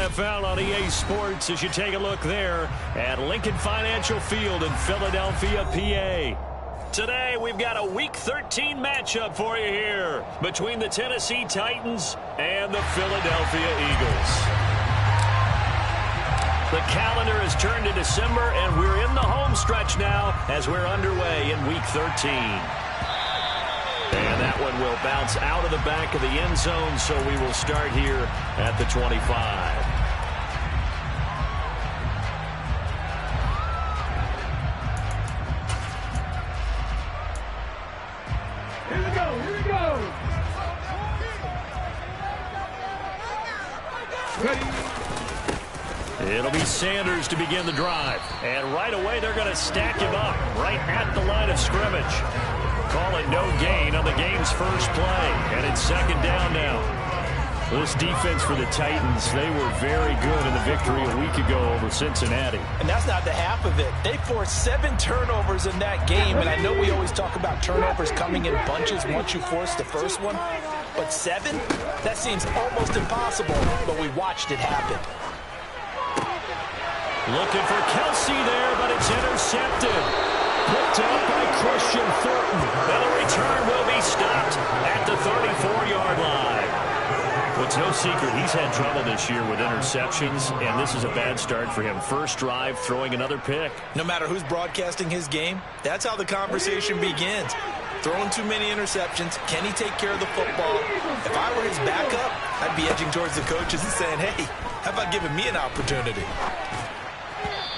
NFL on EA Sports as you take a look there at Lincoln Financial Field in Philadelphia, PA. Today, we've got a Week 13 matchup for you here between the Tennessee Titans and the Philadelphia Eagles. The calendar has turned to December, and we're in the home stretch now as we're underway in Week 13. And that one will bounce out of the back of the end zone, so we will start here at the 25. Here we go, here we go. It'll be Sanders to begin the drive. And right away, they're going to stack him up right at the line of scrimmage. Call it no gain on the game's first play. And it's second down now. This defense for the Titans, they were very good in the victory a week ago over Cincinnati. And that's not the half of it. They forced 7 turnovers in that game. And I know we always talk about turnovers coming in bunches once you force the first one. But 7? That seems almost impossible. But we watched it happen. Looking for Kelsey there, but it's intercepted. Picked up by Christian Thornton. And the return will be stopped at the 34-yard line. It's no secret he's had trouble this year with interceptions, and this is a bad start for him. First drive, throwing another pick. No matter who's broadcasting his game, that's how the conversation begins. Throwing too many interceptions. Can he take care of the football? If I were his backup, I'd be edging towards the coaches and saying, hey, how about giving me an opportunity?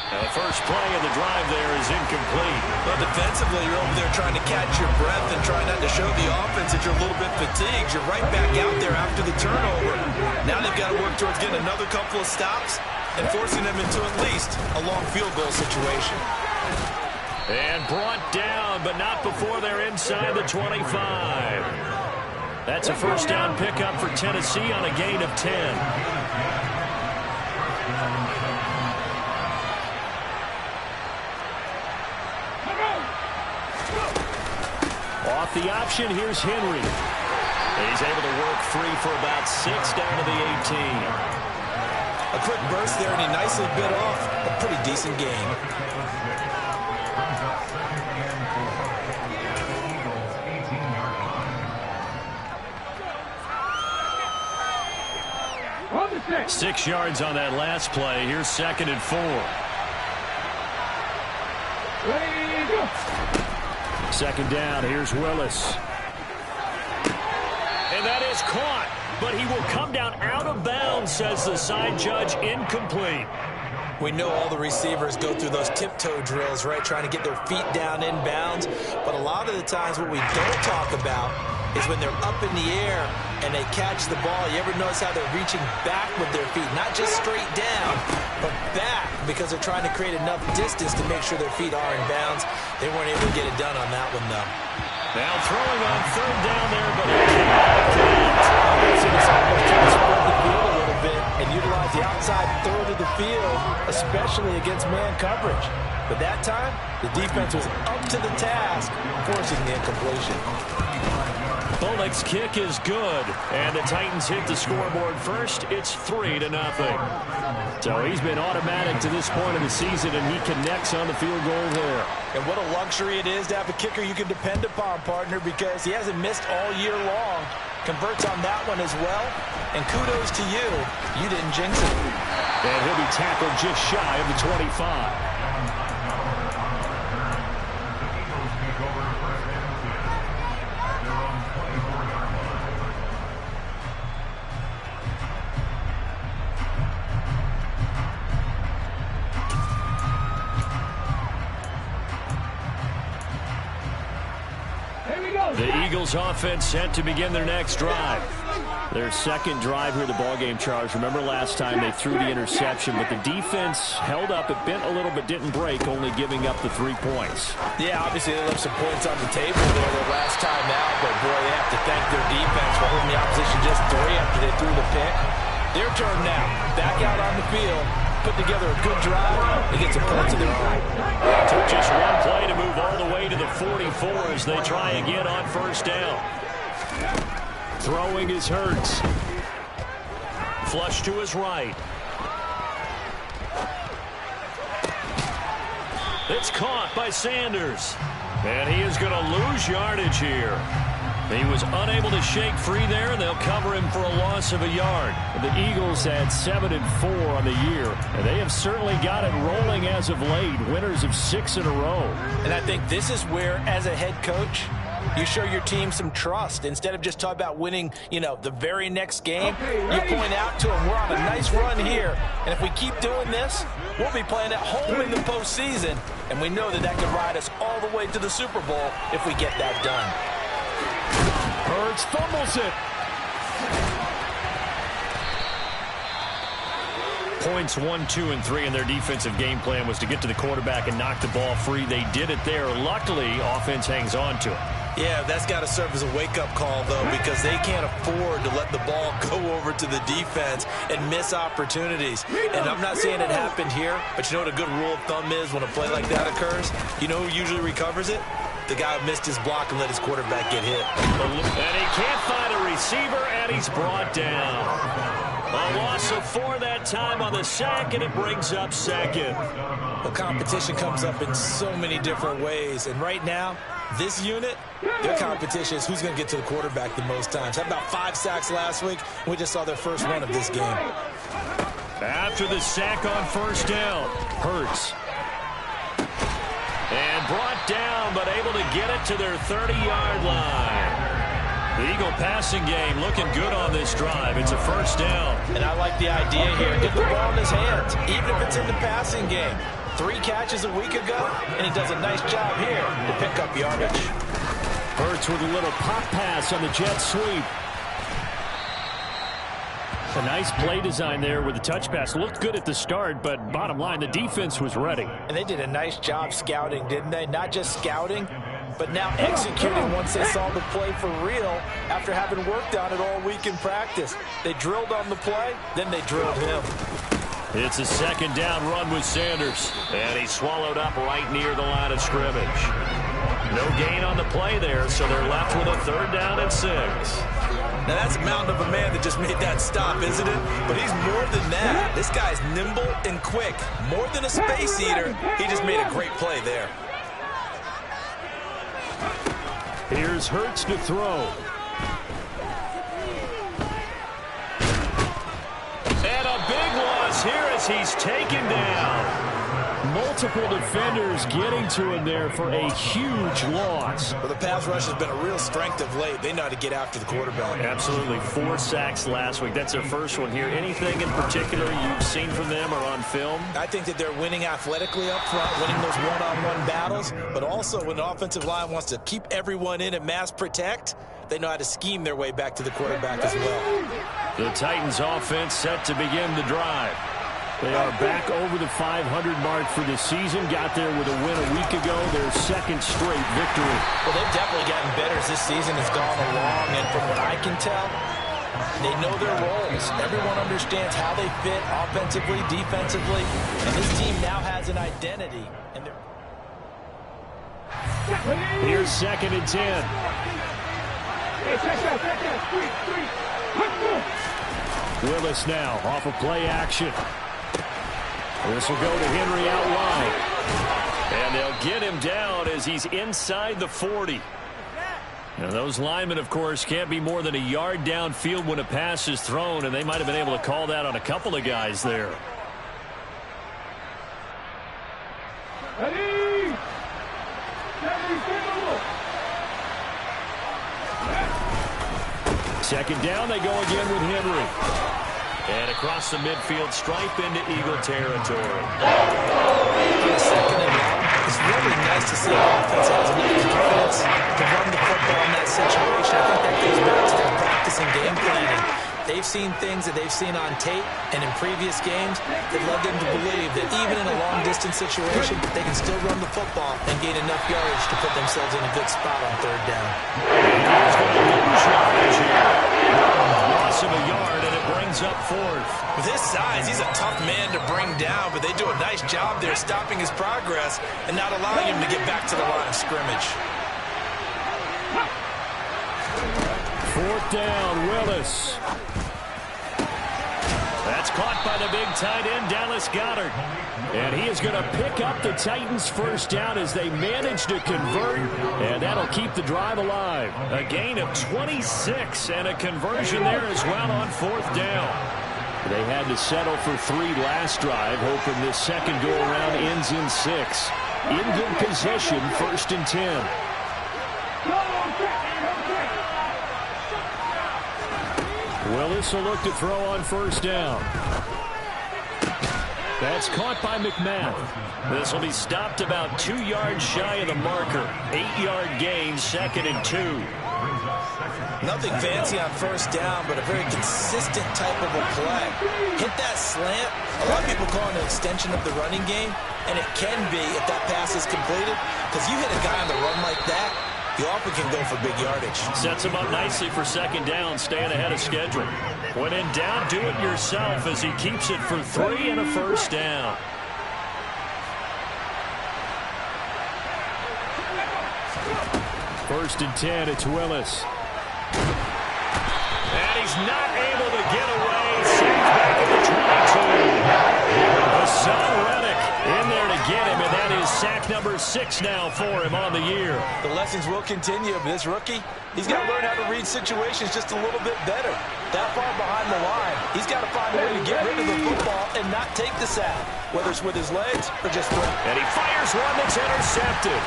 The first play of the drive there is incomplete. Well, defensively, you're over there trying to catch your breath and trying not to show the offense that you're a little bit fatigued. You're right back out there after the turnover. Now they've got to work towards getting another couple of stops and forcing them into at least a long field goal situation. And brought down, but not before they're inside the 25. That's a first down pickup for Tennessee on a gain of 10. Off the option, here's Henry. He's able to work free for about 6 down to the 18. A quick burst there, and he nicely bit off a pretty decent game. go. 6 yards on that last play. Here's 2nd and 4. Ready, go. Second down, here's Willis. And that is caught, but he will come down out of bounds, says the side judge, incomplete. We know all the receivers go through those tiptoe drills, right, trying to get their feet down in bounds. But a lot of the times what we don't talk about is when they're up in the air and they catch the ball. You ever notice how they're reaching back with their feet? Not just straight down, but back, because they're trying to create enough distance to make sure their feet are in bounds. They weren't able to get it done on that one, though. Now throwing on 3rd down there, but he can't. It's almost trying to spread the field a little bit and utilize the outside third of the field, especially against man coverage. But that time, the defense was up to the task, forcing the incompletion. Bullock's kick is good, and the Titans hit the scoreboard first. It's 3-0. So he's been automatic to this point of the season, and he connects on the field goal there. And what a luxury it is to have a kicker you can depend upon, partner, because he hasn't missed all year long. Converts on that one as well, and kudos to you. You didn't jinx it. And he'll be tackled just shy of the 25. The Eagles offense set to begin their next drive. Their second drive here, the ballgame, Charles. Remember last time they threw the interception, but the defense held up. It bent a little but didn't break, only giving up the 3 points. Yeah, obviously they left some points on the table there the last time out, but boy, they have to thank their defense for holding the opposition just 3 after they threw the pick. Their turn now. Back out on the field. Put together a good drive and get some points of their own. Took just one play to move all the way to the 44 as they try again on first down. Throwing is Hurts. Flush to his right. It's caught by Sanders. And he is going to lose yardage here. He was unable to shake free there, and they'll cover him for a loss of a yard. The Eagles had 7-4 on the year, and they have certainly got it rolling as of late, winners of 6 in a row. And I think this is where, as a head coach, you show your team some trust. Instead of just talking about winning, the very next game, you point out to them, we're on a nice run here, and if we keep doing this, we'll be playing at home in the postseason, and we know that that could ride us all the way to the Super Bowl if we get that done. Hurts fumbles it. Points 1, 2, and 3 in their defensive game plan was to get to the quarterback and knock the ball free. They did it there. Luckily, offense hangs on to it. Yeah, that's got to serve as a wake-up call, though, because they can't afford to let the ball go over to the defense and miss opportunities. And I'm not saying it happened here, but you know what a good rule of thumb is when a play like that occurs? You know who usually recovers it? The guy who missed his block and let his quarterback get hit. And he can't find a receiver, and he's brought down. A loss of 4 that time on the sack, and it brings up second. Well, competition comes up in so many different ways, and right now, this unit, their competition is who's going to get to the quarterback the most times. Had about 5 sacks last week, and we just saw their first one of this game. After the sack on first down, Hurts. And brought down, but able to get it to their 30-yard line. The Eagle passing game looking good on this drive. It's a first down. And I like the idea here. Get the ball in his hands, even if it's in the passing game. 3 catches a week ago, and he does a nice job here to pick up yardage. Hurts with a little pop pass on the jet sweep. A nice play design there with the touch pass. Looked good at the start, but bottom line, the defense was ready. And they did a nice job scouting, didn't they? Not just scouting, but now executing once they saw the play for real after having worked on it all week in practice. They drilled on the play, then they drilled him. It's a second down run with Sanders, and he swallowed up right near the line of scrimmage. No gain on the play there, so they're left with a 3rd down and 6. Now, that's a mountain of a man that just made that stop, isn't it? But he's more than that. This guy's nimble and quick. More than a space eater, he just made a great play there. Here's Hurts to throw. And a big loss here as he's taken down. Multiple defenders getting to him there for a huge loss. Well, the pass rush has been a real strength of late. They know how to get after the quarterback. Absolutely. 4 sacks last week. That's their first one here. Anything in particular you've seen from them or on film? I think that they're winning athletically up front, winning those one-on-one battles, but also when the offensive line wants to keep everyone in and mass protect, they know how to scheme their way back to the quarterback as well. The Titans offense set to begin the drive. They are back over the 500 mark for the season. Got there with a win a week ago, their 2nd straight victory. Well, they've definitely gotten better as this season has gone along, and from what I can tell, they know their roles. Everyone understands how they fit offensively, defensively, and this team now has an identity. And here's 2nd and 10. Willis now off of play action. This will go to Henry out wide. And they'll get him down as he's inside the 40. Now, those linemen, of course, can't be more than a yard downfield when a pass is thrown, and they might have been able to call that on a couple of guys there. Second down, they go again with Henry. And across the midfield stripe into Eagle territory. On a 2nd and long, it's really nice to see an offense has enough confidence to run the football in that situation. I think that goes back to their practice and game planning. They've seen things that they've seen on tape and in previous games that led them to believe that even in a long-distance situation, they can still run the football and gain enough yardage to put themselves in a good spot on 3rd down. Loss of a yard, and it brings up 4th. With his size, he's a tough man to bring down, but they do a nice job there stopping his progress and not allowing him to get back to the line of scrimmage. 4th down, Willis. That's caught by the big tight end, Dallas Goedert. And he is going to pick up the Titans' first down as they manage to convert, and that'll keep the drive alive. A gain of 26 and a conversion there as well on fourth down. They had to settle for 3 last drive, hoping this second go-around ends in 6. In good possession, 1st and 10. Willis will look to throw on first down. That's caught by McMath. This will be stopped about 2 yards shy of the marker. 8-yard gain, 2nd and 2. Nothing fancy on first down, but a very consistent type of a play. Hit that slant. A lot of people call it an extension of the running game, and it can be if that pass is completed, because you hit a guy on the run like that, you often can go for big yardage. Sets him up nicely for second down, staying ahead of schedule. When in doubt, do it yourself as he keeps it for 3 and a first down. First and 10, it's Willis. And he's not able to get away. Sacked back at the 22. Hassan Reddick in there to get him, and that is sack number 6 now for him on the year. The lessons will continue, but this rookie, he's got to learn how to read situations just a little bit better. That far behind the line, he's got to find a way to get rid of the football and not take the sack, whether it's with his legs or just throw. And he fires one that's intercepted.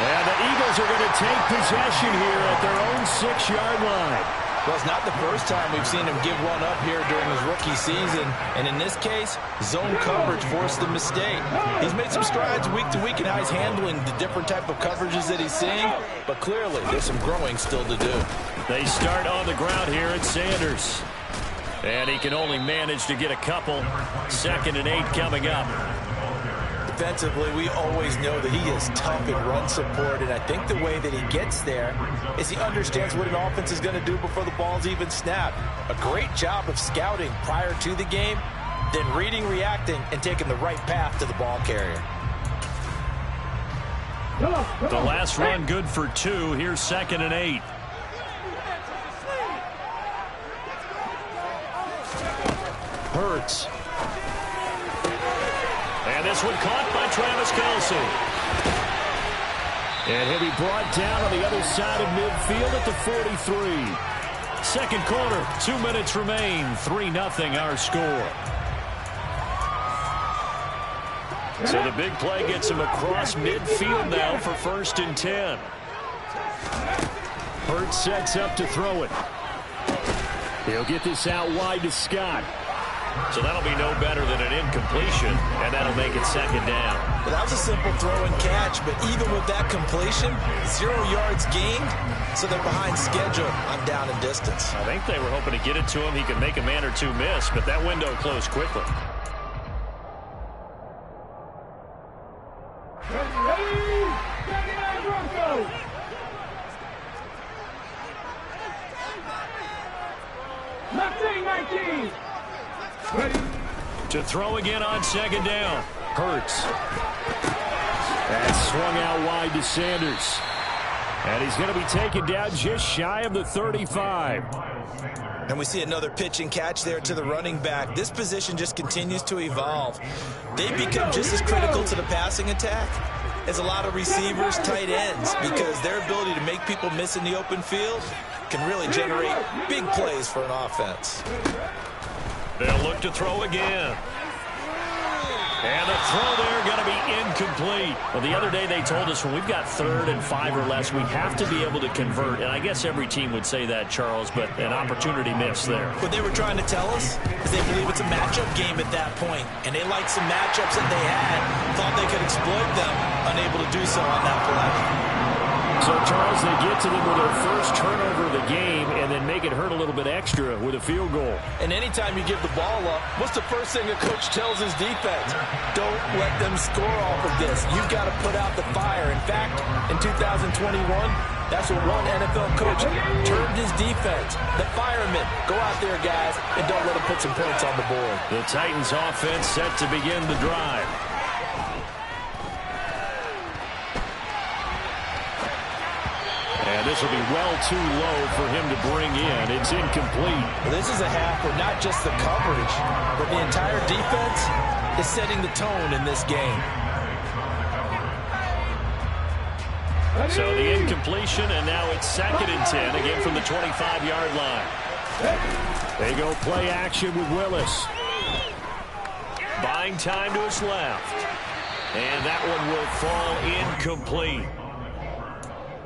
And the Eagles are going to take possession here at their own 6-yard line. Well, it's not the first time we've seen him give one up here during his rookie season. And in this case, zone coverage forced the mistake. He's made some strides week to week in how he's handling the different type of coverages that he's seeing. But clearly, there's some growing still to do. They start on the ground here at Sanders. And he can only manage to get a couple. 2nd and 8 coming up. Defensively, we always know that he is tough in run support, and I think the way that he gets there is he understands what an offense is going to do before the ball's even snapped. A great job of scouting prior to the game, then reading, reacting, and taking the right path to the ball carrier. The last run good for 2. Here's 2nd and 8. Hurts. And this one caught by Travis Kelce. And he'll be brought down on the other side of midfield at the 43. Second quarter, 2 minutes remain. 3-0 our score. So the big play gets him across midfield now for 1st and 10. Hurts sets up to throw it. He'll get this out wide to Scott. So that'll be no better than an incompletion, and that'll make it 2nd down. Well, that was a simple throw and catch, but even with that completion, 0 yards gained, so they're behind schedule on down and distance. I think they were hoping to get it to him. He could make a man or two miss, but that window closed quickly. To throw again on 2nd down. Hurts. That's swung out wide to Sanders. And he's going to be taken down just shy of the 35. And we see another pitch and catch there to the running back. This position just continues to evolve. They become just as critical to the passing attack as a lot of receivers, tight ends, because their ability to make people miss in the open field can really generate big plays for an offense. They'll look to throw again. And the throw there going to be incomplete. Well, the other day they told us when we've got 3rd and 5 or less, we have to be able to convert. And I guess every team would say that, Charles, but an opportunity missed there. What they were trying to tell us is they believe it's a matchup game at that point. And they liked some matchups that they had, thought they could exploit them, unable to do so on that play. So, Charles, they get to them with their first turnover of the game and then make it hurt a little bit extra with a field goal. And anytime you give the ball up, what's the first thing a coach tells his defense? Don't let them score off of this. You've got to put out the fire. In fact, in 2021, that's what one NFL coach termed his defense. The firemen. Go out there, guys, and don't let them put some points on the board. The Titans offense set to begin the drive. And And this will be well too low for him to bring in. It's incomplete. This is a half where not just the coverage, but the entire defense is setting the tone in this game. So the incompletion, and now it's 2nd and 10, again from the 25-yard line. They go play action with Willis. Buying time to his left. And that one will fall incomplete.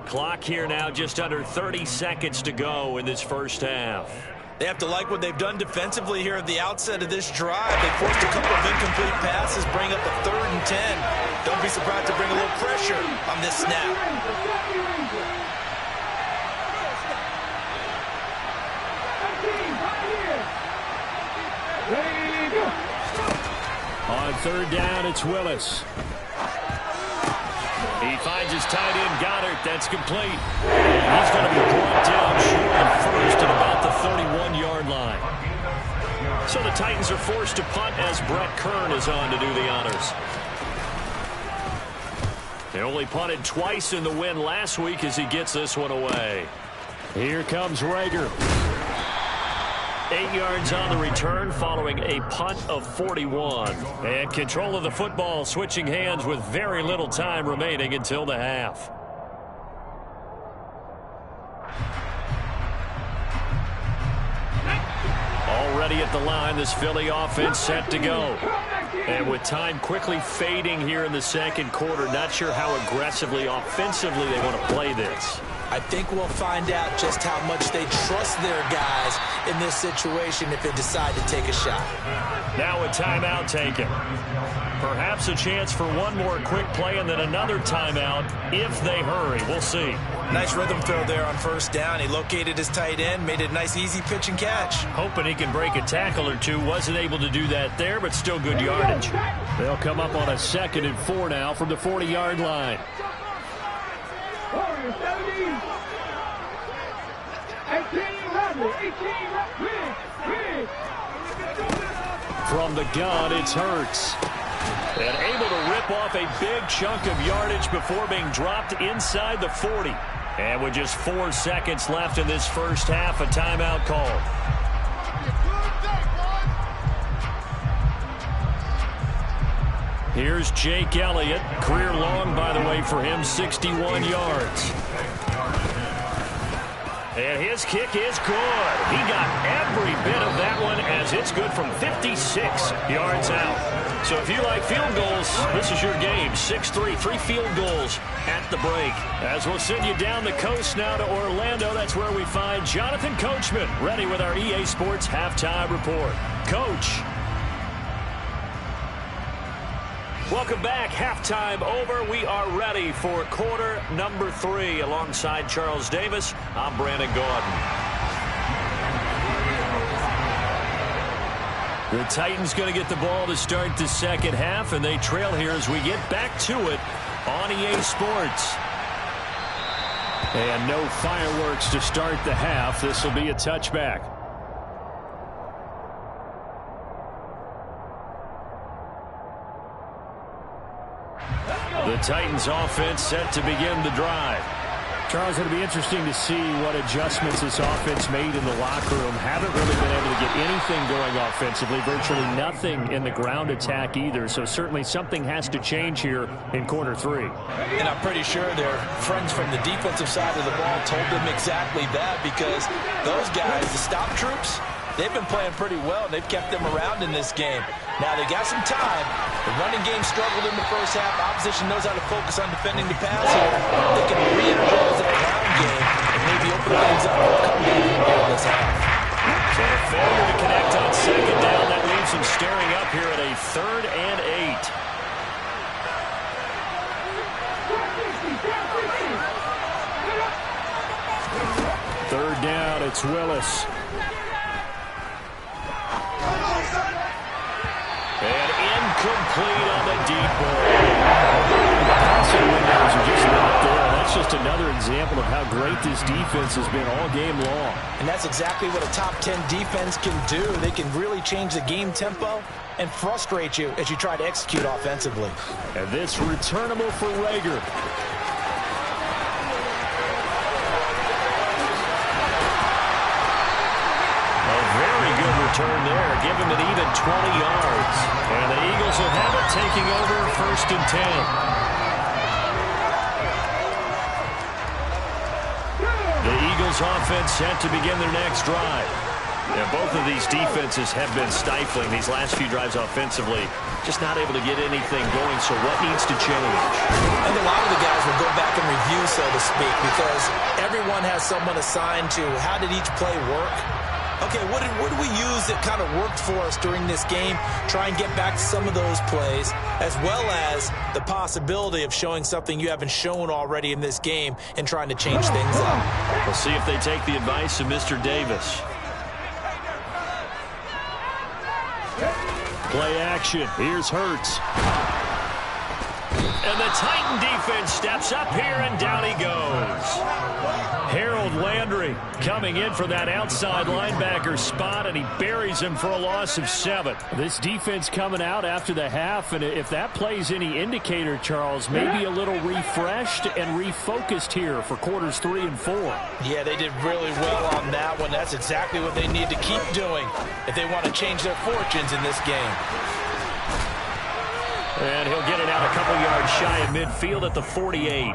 Clock here now just under 30 seconds to go in this first half. They have to like what they've done defensively here at the outset of this drive. They forced a couple of incomplete passes, bring up a 3rd and 10. Don't be surprised to bring a little pressure on this snap. On 3rd down, it's Willis. He finds his tight end, Goddard. That's complete. He's going to be brought down short of first at about the 31-yard line. So the Titans are forced to punt as Brett Kern is on to do the honors. They only punted twice in the win last week as he gets this one away. Here comes Rager. 8 yards on the return following a punt of 41. And control of the football switching hands with very little time remaining until the half. Already at the line, this Philly offense set to go. And with time quickly fading here in the second quarter, not sure how aggressively, offensively they want to play this. I think we'll find out just how much they trust their guys in this situation if they decide to take a shot. Now a timeout taken. Perhaps a chance for one more quick play and then another timeout if they hurry. We'll see. Nice rhythm throw there on 1st down. He located his tight end, made it a nice easy pitch and catch. Hoping he can break a tackle or two. Wasn't able to do that there, but still good yardage. They'll come up on a 2nd and 4 now from the 40-yard line. 18, From the gun, it's Hurts. And able to rip off a big chunk of yardage before being dropped inside the 40. And with just 4 seconds left in this first half, a timeout called. Here's Jake Elliott. Career long, by the way, for him, 61 yards. And his kick is good. He got every bit of that one as it's good from 56 yards out. So if you like field goals, this is your game. 6-3, 3 field goals at the break. As we'll send you down the coast now to Orlando, that's where we find Jonathan Coachman ready with our EA Sports Halftime Report. Coach. Welcome back. Halftime over. We are ready for quarter number 3. Alongside Charles Davis, I'm Brandon Gordon. The Titans going to get the ball to start the second half, and they trail here as we get back to it on EA Sports. And no fireworks to start the half. This will be a touchback. The Titans offense set to begin the drive. Charles, it'll be interesting to see what adjustments this offense made in the locker room. Haven't really been able to get anything going offensively. Virtually nothing in the ground attack either. So certainly something has to change here in quarter 3. And I'm pretty sure their friends from the defensive side of the ball told them exactly that, because those guys, the stop troops, they've been playing pretty well. They've kept them around in this game. Now they got some time. The running game struggled in the first half. Opposition knows how to focus on defending the pass here. They can re-energize that ground game and maybe open things up for a comeback here in this half. So the failure to connect on second down, that leaves them staring up here at a 3rd and 8. 3rd down, it's Willis. And incomplete on the deep ball. The passing windows are just not there. That's just another example of how great this defense has been all game long. And that's exactly what a top 10 defense can do. They can really change the game tempo and frustrate you as you try to execute offensively. And this returnable for Rager. return there. Give him an even 20 yards. And the Eagles will have it, taking over 1st and 10. The Eagles offense set to begin their next drive. And both of these defenses have been stifling these last few drives offensively. Just not able to get anything going, so what needs to change? I think a lot of the guys will go back and review, so to speak, because everyone has someone assigned to how did each play work. Okay, what did we use that kind of worked for us during this game? Try and get back to some of those plays, as well as the possibility of showing something you haven't shown already in this game and trying to change things up. We'll see if they take the advice of Mr. Davis. Play action. Here's Hurts. And the Titan defense steps up here, and down he goes. Harold Landry coming in for that outside linebacker spot, and he buries him for a loss of 7. This defense coming out after the half, and if that plays any indicator, Charles, maybe a little refreshed and refocused here for quarters 3 and 4. Yeah, they did really well on that one. That's exactly what they need to keep doing if they want to change their fortunes in this game. And he'll get it out a couple yards shy of midfield at the 48.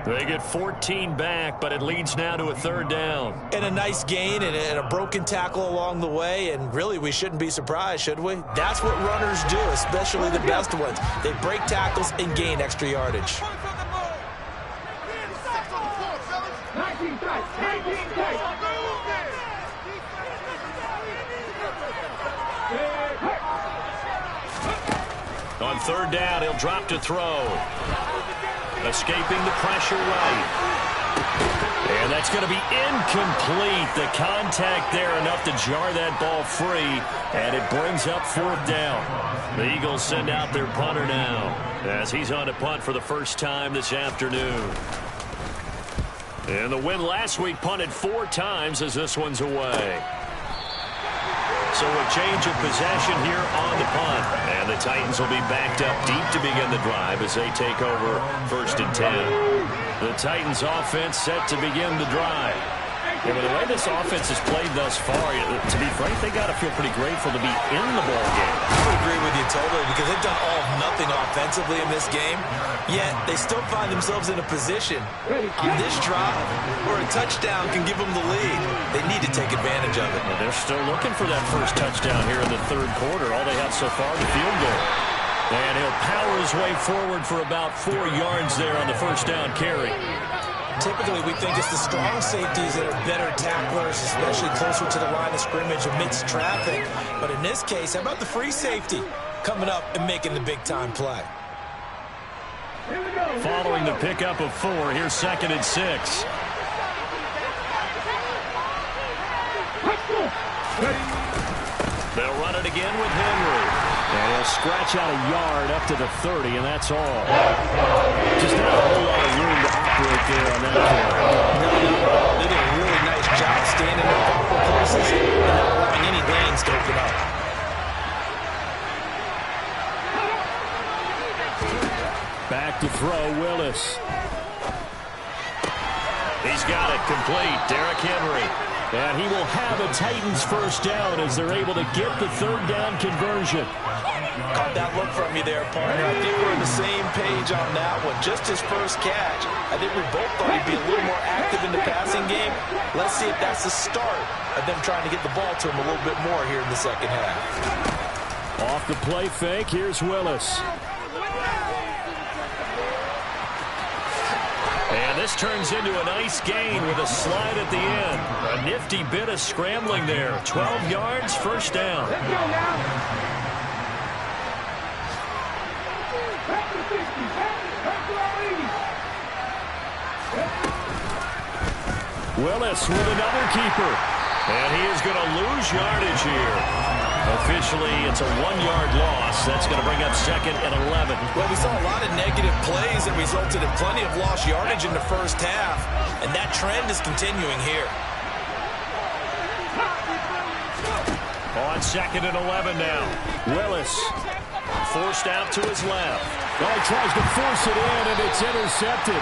They get 14 back, but it leads now to a 3rd down. And a nice gain and a broken tackle along the way, and really we shouldn't be surprised, should we? That's what runners do, especially the best ones. They break tackles and gain extra yardage. 19 tight, 19 tight. On 3rd down, he'll drop to throw. Escaping the pressure right. And that's going to be incomplete. The contact there enough to jar that ball free. And it brings up 4th down. The Eagles send out their punter now, as he's on to punt for the first time this afternoon. And the win last week punted 4 times as this one's away. So a change of possession here on the punt. And the Titans will be backed up deep to begin the drive as they take over 1st and 10. The Titans offense set to begin the drive. Yeah, but the way this offense has played thus far, to be frank, they got to feel pretty grateful to be in the ball game. I would agree with you totally, because they've done all of nothing offensively in this game, yet they still find themselves in a position on this drive where a touchdown can give them the lead. They need to take advantage of it. Well, they're still looking for that first touchdown here in the 3rd quarter. All they have so far, the field goal. And he'll power his way forward for about 4 yards there on the 1st down carry. Typically, we think it's the strong safeties that are better tacklers, especially closer to the line of scrimmage amidst traffic. But in this case, how about the free safety coming up and making the big-time play? Following the pickup of 4, here's 2nd and 6. They'll run it again with Henry. And he'll scratch out a yard up to the 30, and that's all. Just not a whole lot of room to operate there on that play. They did a really nice job standing in a couple of places and not allowing any lanes to open up. Back to throw, Willis. He's got it complete. Derrick Henry. And he will have a Titans 1st down as they're able to get the 3rd down conversion. Caught that look from you there, partner. I think we're on the same page on that one. Just his first catch. I think we both thought he'd be a little more active in the passing game. Let's see if that's the start of them trying to get the ball to him a little bit more here in the 2nd half. Off the play fake, here's Willis. And this turns into a nice gain with a slide at the end. A nifty bit of scrambling there. 12 yards, 1st down. Let's go now. Back to 60. Back to our 80. Willis with another keeper. And he is going to lose yardage here. Officially, it's a 1-yard loss. That's going to bring up 2nd and 11. Well, we saw a lot of negative plays that resulted in plenty of lost yardage in the 1st half, and that trend is continuing here. On 2nd and 11 now. Willis Forced out to his left. Oh, he tries to force it in, and it's intercepted.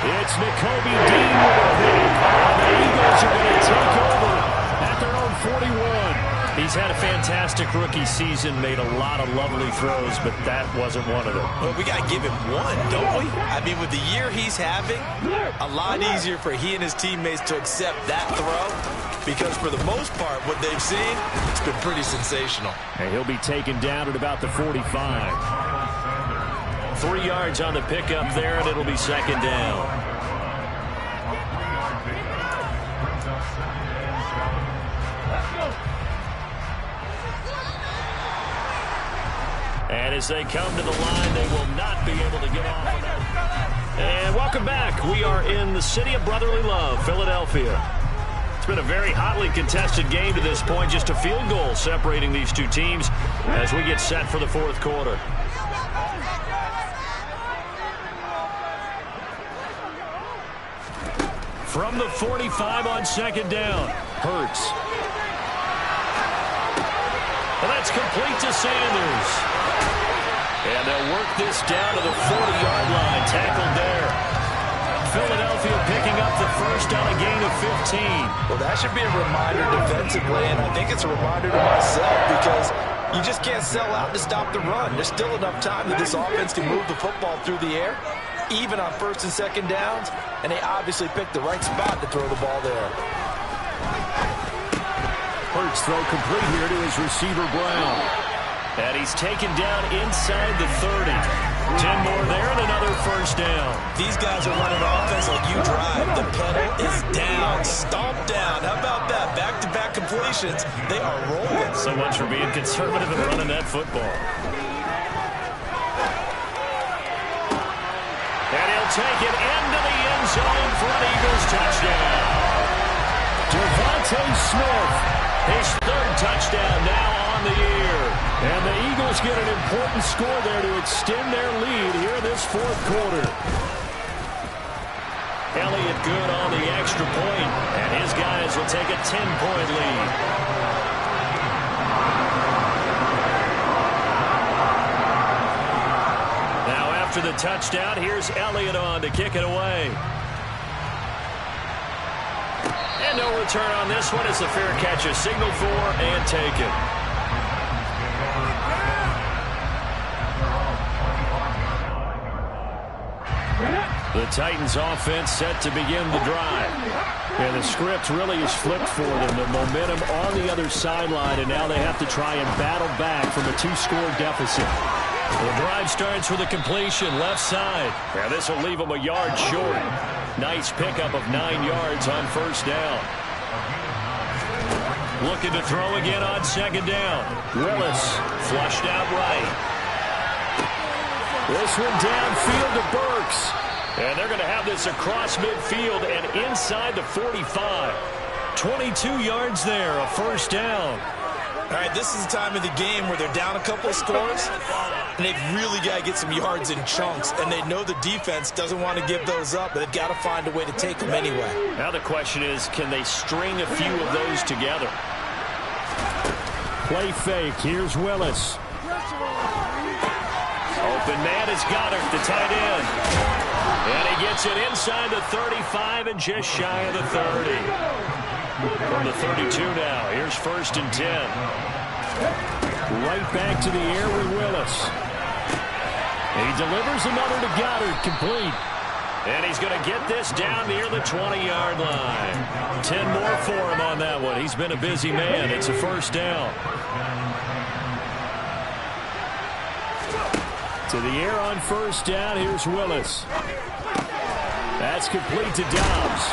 It's Nakobe Dean with a hit. And the Eagles are going to take over at their own 41. He's had a fantastic rookie season, made a lot of lovely throws, but that wasn't one of them. Well, we got to give him one, don't we? I mean, with the year he's having, a lot easier for he and his teammates to accept that throw, because for the most part, what they've seen, it's been pretty sensational. And he'll be taken down at about the 45. 3 yards on the pickup there, and it'll be second down. And as they come to the line, they will not be able to get off of that. And welcome back. We are in the city of brotherly love, Philadelphia. It's been a very hotly contested game to this point. Just a field goal separating these two teams as we get set for the fourth quarter. From the 45 on second down, Hurts. Well, that's complete to Sanders. And they'll work this down to the 40-yard line. Tackled there. Philadelphia picking up the first on a gain of 15. Well, that should be a reminder defensively, and I think it's a reminder to myself, because you just can't sell out to stop the run. There's still enough time that this offense can move the football through the air, even on first and second downs, and they obviously picked the right spot to throw the ball there. Hurts throw complete here to his receiver, Brown. And he's taken down inside the 30. 10 more there and another first down. These guys are running offense like you drive. The pedal is down, stomp down. How about that? Back-to-back completions. They are rolling. So much for being conservative and running that football. And he'll take it into the end zone for an Eagles touchdown. Devontae Smith, his third touchdown now on the year. And the Eagles get an important score there to extend their lead here this fourth quarter. Elliott good on the extra point, and his guys will take a 10-point lead. Now after the touchdown, here's Elliott on to kick it away. And no return on this one as the fair catch is signaled for and taken. The Titans offense set to begin the drive. And the script really is flipped for them. The momentum on the other sideline, and now they have to try and battle back from a 2-score deficit. The drive starts with a completion left side. Now this will leave them a yard short. Nice pickup of 9 yards on first down. Looking to throw again on second down. Willis flushed out right. This one downfield to Burks. And they're going to have this across midfield and inside the 45. 22 yards there, a first down. All right, this is the time of the game where they're down a couple of scores, and they've really got to get some yards in chunks, and they know the defense doesn't want to give those up, but they've got to find a way to take them anyway. Now the question is, can they string a few of those together? Play fake. Here's Willis. Open man is Goddard, the tight end. And he gets it inside the 35 and just shy of the 30. From the 32 now, here's first and 10. Right back to the air with Willis. He delivers another to Goddard, complete. And he's going to get this down near the 20-yard line. 10 more for him on that one. He's been a busy man. It's a first down. To the air on first down, here's Willis. That's complete to Dobbs.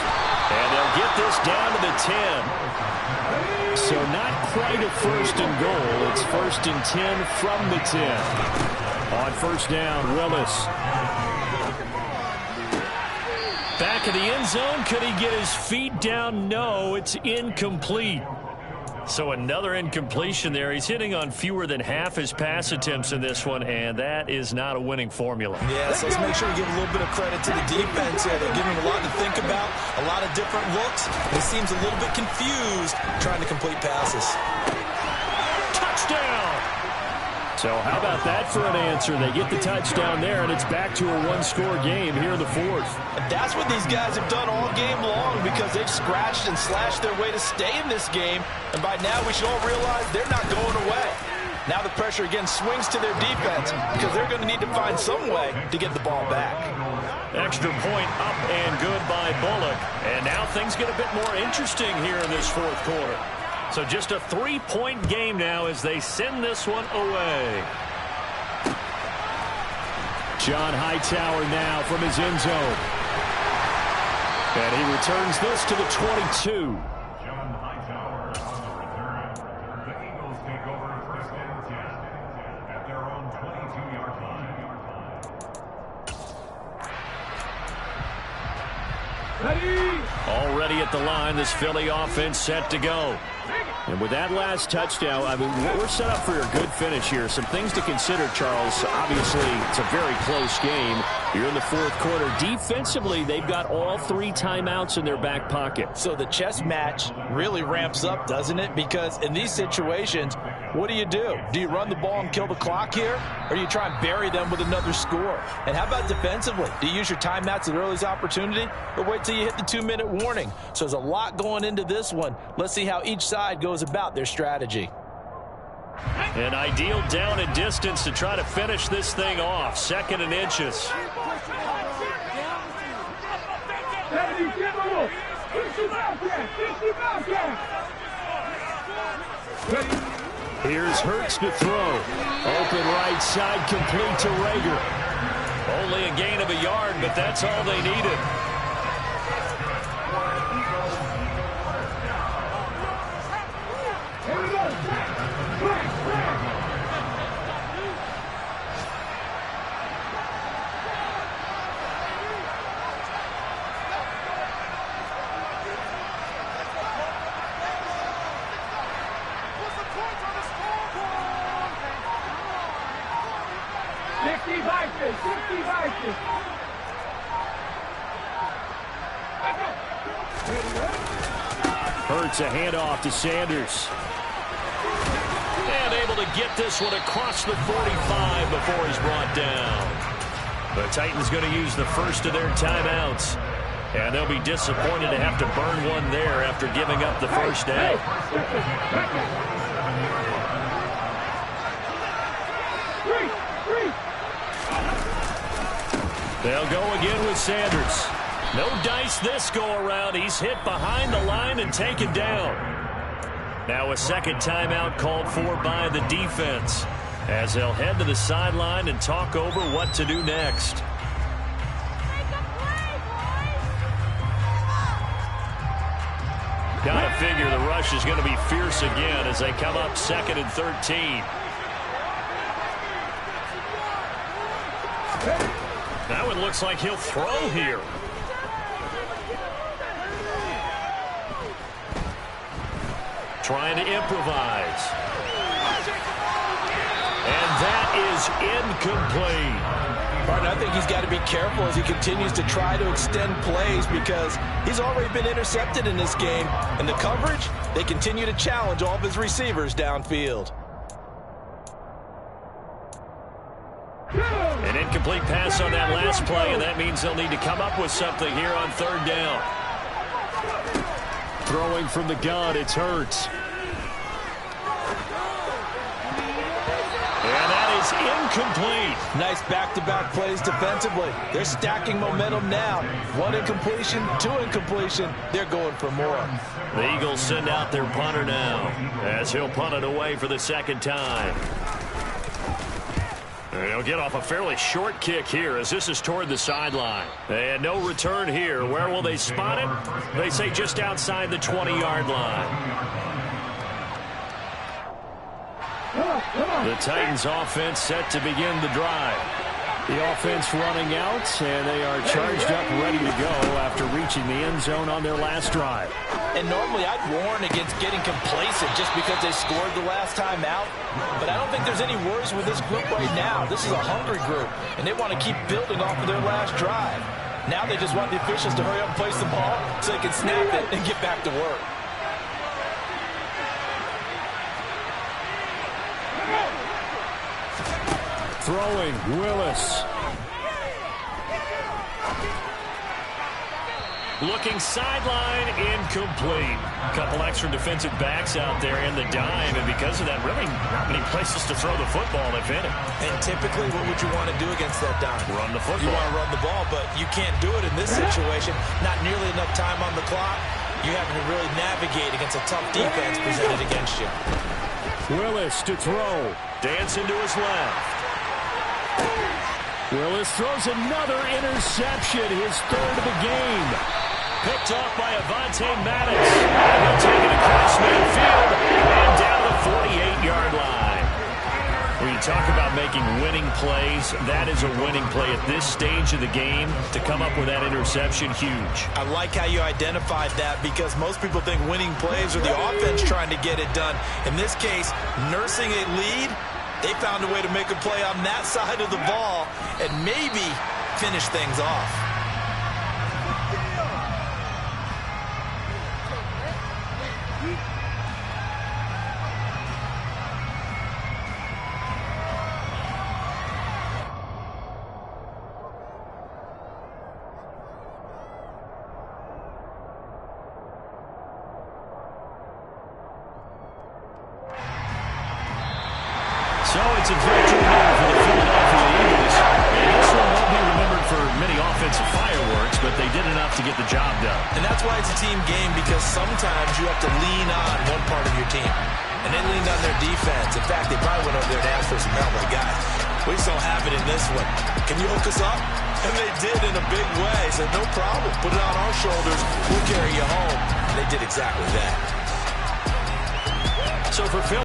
And they'll get this down to the 10. So not quite a first and goal. It's first and 10 from the 10. On first down, Willis. Back of the end zone. Could he get his feet down? No, it's incomplete. So another incompletion there. He's hitting on fewer than half his pass attempts in this one, and that is not a winning formula. Yeah, so let's make sure we give a little bit of credit to the defense here. They're giving him a lot to think about, a lot of different looks. He seems a little bit confused trying to complete passes. Touchdown! So how about that for an answer? They get the touchdown there, and it's back to a one-score game here in the fourth. And that's what these guys have done all game long because they've scratched and slashed their way to stay in this game. And by now we should all realize they're not going away. Now the pressure again swings to their defense because they're going to need to find some way to get the ball back. Extra point up and good by Bullock. And now things get a bit more interesting here in this fourth quarter. So just a 3-point game now as they send this one away. John Hightower now from his end zone. And he returns this to the 22. John Hightower on the return. The Eagles take over first and 10 at their own 22-yard line. Already at the line, this Philly offense set to go. And with that last touchdown, I mean, we're set up for a good finish here. Some things to consider, Charles. Obviously, it's a very close game. You're in the fourth quarter. Defensively, they've got all 3 timeouts in their back pocket. So the chess match really ramps up, doesn't it? Because in these situations, what do? Do you run the ball and kill the clock here? Or do you try and bury them with another score? And how about defensively? Do you use your timeouts at earliest opportunity? Or wait till you hit the 2-minute warning? So there's a lot going into this one. Let's see how each side goes about their strategy. An ideal down and distance to try to finish this thing off. 2nd and inches. Here's Hurts to throw. Open right side, complete to Rager. Only a gain of a yard, but that's all they needed. Hurts a handoff to Sanders. And able to get this one across the 45 before he's brought down. The Titans going to use the first of their timeouts. And they'll be disappointed to have to burn one there after giving up the first down. They'll go again with Sanders. No dice this go around. He's hit behind the line and taken down. Now a second timeout called for by the defense as they'll head to the sideline and talk over what to do next. Gotta figure the rush is going to be fierce again as they come up 2nd and 13. That one looks like he'll throw here. Trying to improvise. And that is incomplete. Martin, I think he's got to be careful as he continues to try to extend plays because he's already been intercepted in this game. And the coverage, they continue to challenge all of his receivers downfield. An incomplete pass on that last play, and that means they'll need to come up with something here on 3rd down. Throwing from the gun, it's Hurts. And that is incomplete. Nice back-to-back plays defensively. They're stacking momentum now. 1 incompletion, 2 incompletion. They're going for more. The Eagles send out their punter now as he'll punt it away for the 2nd time. And he'll get off a fairly short kick here as this is toward the sideline. And no return here. Where will they spot it? They say just outside the 20-yard line. The Titans offense set to begin the drive. The offense running out, and they are charged up, ready to go after reaching the end zone on their last drive. And normally I'd warn against getting complacent just because they scored the last time out. But I don't think there's any worries with this group right now. This is a hungry group, and they want to keep building off of their last drive. Now they just want the officials to hurry up and place the ball so they can snap it and get back to work. Throwing, Willis. Looking sideline, incomplete. A couple extra defensive backs out there in the dime, and because of that, really not many places to throw the football, if any. And typically, what would you want to do against that dime? Run the football. You want to run the ball, but you can't do it in this situation. Not nearly enough time on the clock. You having to really navigate against a tough defense presented against you. Willis to throw. Dancing to his left. Willis throws another interception, his third of the game. Picked off by Avonte Maddox. And he'll take it across midfield and down the 48-yard line. When you talk about making winning plays, that is a winning play at this stage of the game. To come up with that interception, huge. I like how you identified that, because most people think winning plays are the offense trying to get it done. In this case, nursing a lead, they found a way to make a play on that side of the ball and maybe finish things off. So it's a victory here for the Philadelphia Eagles. And this one won't be remembered for many offensive fireworks, but they did enough to get the job done. And that's why it's a team game, because sometimes you have to lean on one part of your team. And they leaned on their defense. In fact, they probably went over there and asked for some help. Like, guys, we just don't have it in this one. Can you hook us up? And they did in a big way. Said, no problem. Put it on our shoulders. We'll carry you home. And they did exactly that. So for Phil.